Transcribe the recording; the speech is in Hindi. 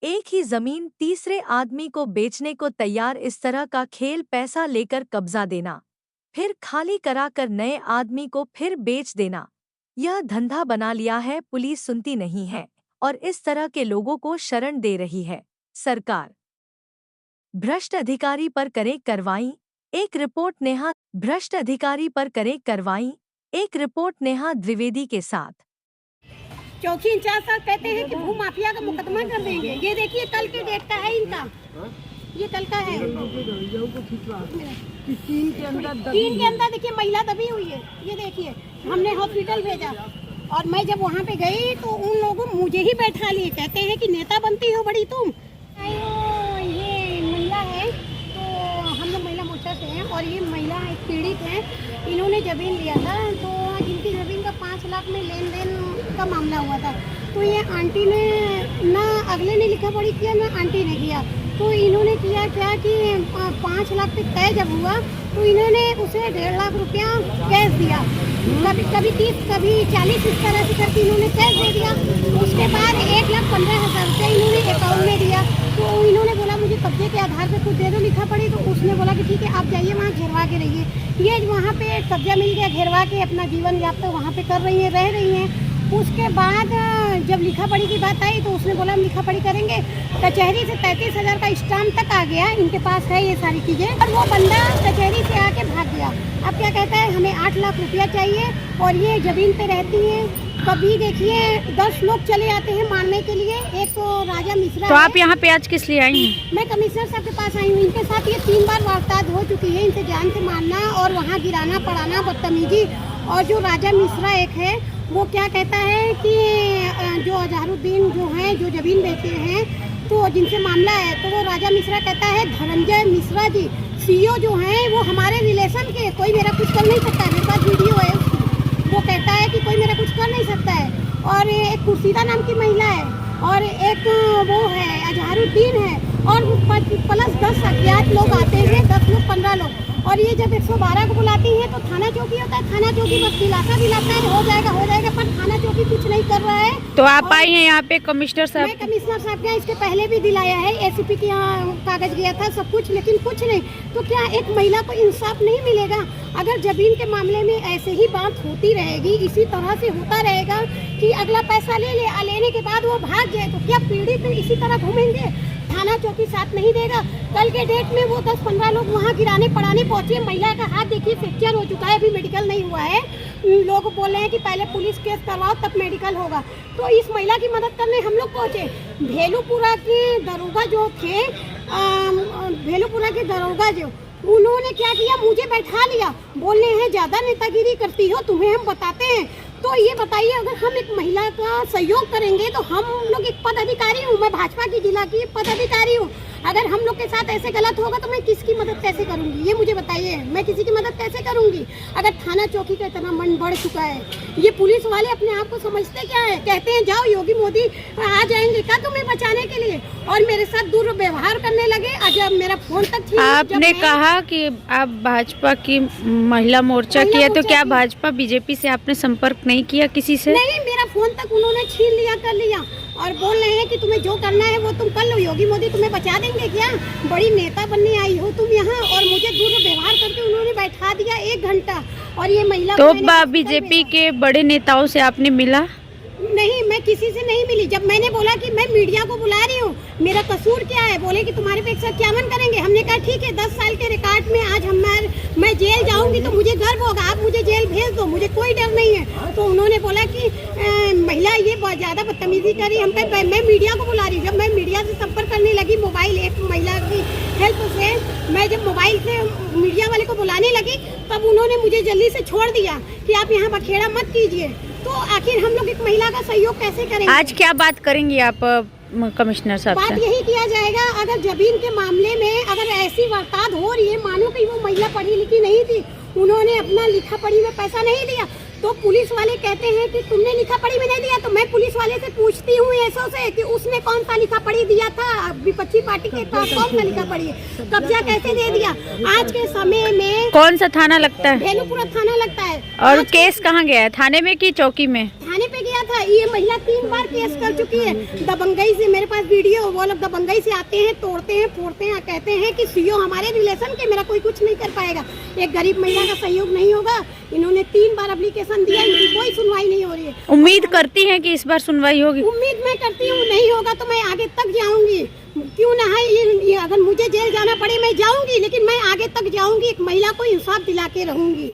एक ही जमीन तीसरे आदमी को बेचने को तैयार। इस तरह का खेल, पैसा लेकर कब्जा देना, फिर खाली कराकर नए आदमी को फिर बेच देना, यह धंधा बना लिया है। पुलिस सुनती नहीं है और इस तरह के लोगों को शरण दे रही है। सरकार भ्रष्ट अधिकारी पर करे कार्रवाई। एक रिपोर्ट नेहा भ्रष्ट अधिकारी पर करे कार्रवाई। एक रिपोर्ट नेहा द्विवेदी के साथ। चौकी इंचार्ज साहब कहते हैं कि भू माफिया का मुकदमा कर देंगे। ये देखिए कल के डेट का है इनका, ये कल का है। टीन के अंदर देखिए महिला दबी हुई है। ये देखिए हमने हॉस्पिटल भेजा और मैं जब वहाँ पे गई तो उन लोगों मुझे ही बैठा लिए, कहते हैं कि नेता बनती हो बड़ी तुम। ये महिला है, तो हम लोग महिला मोर्चा से हैं और ये महिला एक पीड़ित है। इन्होंने जमीन लिया था, तो इनकी जमीन का 5 लाख में लेन देन का मामला हुआ था। तो ये आंटी ने ना अगले ने लिखा पढ़ी किया ना आंटी ने किया। तो इन्होंने किया क्या कि 5 लाख पे तय जब हुआ तो इन्होंने उसे 1.5 लाख रुपया कैश दिया। कभी 30 कभी 40 इस तरह से करके इन्होंने कैश दे दिया। उसके बाद 1,15,000 रुपया इन्होंने अकाउंट में दिया। तो इन्होंने बोला मुझे कब्जे के आधार पे कुछ दे दो लिखा पड़ी। तो उसने बोला कि ठीक है आप जाइए वहाँ घेरवा के रहिए। ये वहाँ पे कब्जा मिल गया, घेरवा के अपना जीवन यापन वहाँ पे कर रही है, रह रही हैं। उसके बाद जब लिखा पढ़ी की बात आई तो उसने बोला हम लिखा पढ़ी करेंगे। कचहरी से 33,000 का स्टाम्प तक आ गया, इनके पास है ये सारी चीज़ें। और वो बंदा कचहरी से आके भाग गया। अब क्या कहता है हमें 8 लाख रुपया चाहिए और ये जमीन पे रहती है। कभी देखिए 10 लोग चले आते हैं मारने के लिए। एक तो राजा मिश्रा। तो आप यहाँ पे आज किस लिए आई हैं? मैं कमिश्नर साहब के पास आई हूँ। इनके साथ ये 3 बार वारदात हो चुकी है। इनसे जान से मारना और वहाँ गिराना पड़ाना, बदतमीजी। और जो राजा मिश्रा एक है वो क्या कहता है कि जो अजहरुद्दीन जो हैं जो जमीन बेचे हैं तो जिनसे मामला है, तो वो राजा मिश्रा कहता है धनंजय मिश्रा जी सीईओ जो हैं वो हमारे रिलेशन के, कोई मेरा कुछ कर नहीं सकता है। मेरे पास वीडियो है उसकी। वो कहता है कि कोई मेरा कुछ कर नहीं सकता है। और एक कुर्सीदा नाम की महिला है और एक वो है अजहरुद्दीन है और प्लस 10 अज्ञात लोग आते हैं, 10 लोग 15 लोग। और ये जब 112 को बुलाती है तो थाना चौकी होता है। थाना चौकी बस दिलासा दिलाता है हो जाएगा, पर थाना चौकी कुछ नहीं कर रहा है। तो आप आई हैं यहाँ पे कमिश्नर साहब? मैं कमिश्नर साहब के इसके पहले भी दिलाया है, एसीपी के यहाँ कागज गया था सब कुछ, लेकिन कुछ नहीं। तो क्या एक महिला को इंसाफ नहीं मिलेगा? अगर जमीन के मामले में ऐसे ही बात होती रहेगी, इसी तरह से होता रहेगा कि अगला पैसा लेने के बाद वो भाग जाए, तो क्या पीड़ित इसी तरह घूमेंगे? थाना चौकी साथ नहीं देगा। कल के डेट में वो 10-15 लोग वहाँ गिराने पड़ाने पहुँचे। महिला का हाथ देखिए फ्रैक्चर हो चुका है, अभी मेडिकल नहीं हुआ है। लोग बोल रहे हैं कि पहले पुलिस केस करवाओ तब मेडिकल होगा। तो इस महिला की मदद करने हम लोग पहुँचे। भेलूपुरा के दरोगा जो थे, भेलूपुरा के दरोगा जो, उन्होंने क्या किया, मुझे बैठा लिया, बोलने हैं ज़्यादा नेतागिरी करती हो, तुम्हें हम बताते हैं। तो ये बताइए अगर हम एक महिला का सहयोग करेंगे तो हम लोग एक पदाधिकारी हूँ, मैं भाजपा की जिला की पदाधिकारी हूँ। अगर हम लोग के साथ ऐसे गलत होगा तो मैं किसकी मदद कैसे करूँगी? ये मुझे बताइए, मैं किसी की मदद कैसे करूँगी? अगर थाना चौकी का इतना मन बढ़ चुका है, ये पुलिस वाले अपने आप को समझते क्या है? कहते हैं जाओ योगी मोदी आ जाएंगे क्या तुम्हें बचाने के लिए, और मेरे साथ दुर्व्यवहार करने लगे। जब मेरा फोन तक छीन, आपने कहा कि आप भाजपा की महिला मोर्चा की है, तो क्या भाजपा बीजेपी से आपने संपर्क नहीं किया किसी से? नहीं, मेरा फोन तक उन्होंने छीन लिया, कर लिया, और बोल रहे हैं कि तुम्हें जो करना है वो तुम कर लो, योगी मोदी तुम्हें बचा देंगे क्या? बड़ी नेता बनने आई हो तुम यहाँ। और मुझे दुर्व्यवहार करके उन्होंने बैठा दिया 1 घंटा। और ये महिला तो बीजेपी के बड़े नेताओं से आपने मिला? नहीं, मैं किसी से नहीं मिली। जब मैंने बोला कि मैं मीडिया को बुला रही हूँ, मेरा कसूर क्या है, बोले कि तुम्हारे पे 151 करेंगे। हमने कहा ठीक है, 10 साल के रिकॉर्ड में आज मैं जेल जाऊंगी तो मुझे गर्व होगा, आप मुझे जेल भेज दो, मुझे कोई डर नहीं है। तो उन्होंने बोला कि महिला ये बहुत ज़्यादा बदतमीजी करी। हम कहा मैं मीडिया को बुला रही हूँ। जब मैं मीडिया से संपर्क करने लगी मोबाइल, एक महिला की हेल्प से, मैं जब मोबाइल से मीडिया वाले को बुलाने लगी तब उन्होंने मुझे जल्दी से छोड़ दिया कि आप यहाँ बखेड़ा मत कीजिए। तो आखिर हम लोग एक महिला का सहयोग कैसे करेंगे? आज क्या बात करेंगी आप कमिश्नर साहब? बात यही किया जाएगा, अगर जमीन के मामले में अगर ऐसी वारदात हो रही है, मानो कि वो महिला पढ़ी लिखी नहीं थी, उन्होंने अपना लिखा पढ़ी में पैसा नहीं दिया, तो पुलिस वाले कहते हैं कि तुमने लिखा पढ़ी में नहीं दिया। तो मैं पुलिस वाले से पूछती हूँ एसओ से कि उसने कौन सा लिखा पढ़ी दिया था, विपक्षी पार्टी के पास कौन सा लिखा पढ़ी, कब्जा कैसे दे दिया। आज के समय में कौन सा थाना लगता है? भेलूपुरा थाना लगता है। और केस कहाँ गया है, थाने में कि चौकी में? थाने पे गया था। ये महिला 3 बार केस कर चुकी है दबंगई से। मेरे पास वीडियो, वो लोग दबंगई से आते हैं, तोड़ते हैं, फोड़ते हैं, कहते हैं कि सीओ हमारे रिलेशन के, मेरा कोई कुछ नहीं कर पाएगा। एक गरीब महिला का सहयोग नहीं होगा। इन्होंने 3 बार एप्लीकेशन दिया, इनकी कोई सुनवाई नहीं हो रही है। उम्मीद करती हैं कि इस बार सुनवाई होगी? उम्मीद मैं करती हूँ, नहीं होगा तो मैं आगे तक जाऊंगी। क्यों ना है, ये अगर मुझे जेल जाना पड़े मैं जाऊंगी, लेकिन मैं आगे तक जाऊंगी। एक महिला को इंसाफ दिला के रहूंगी।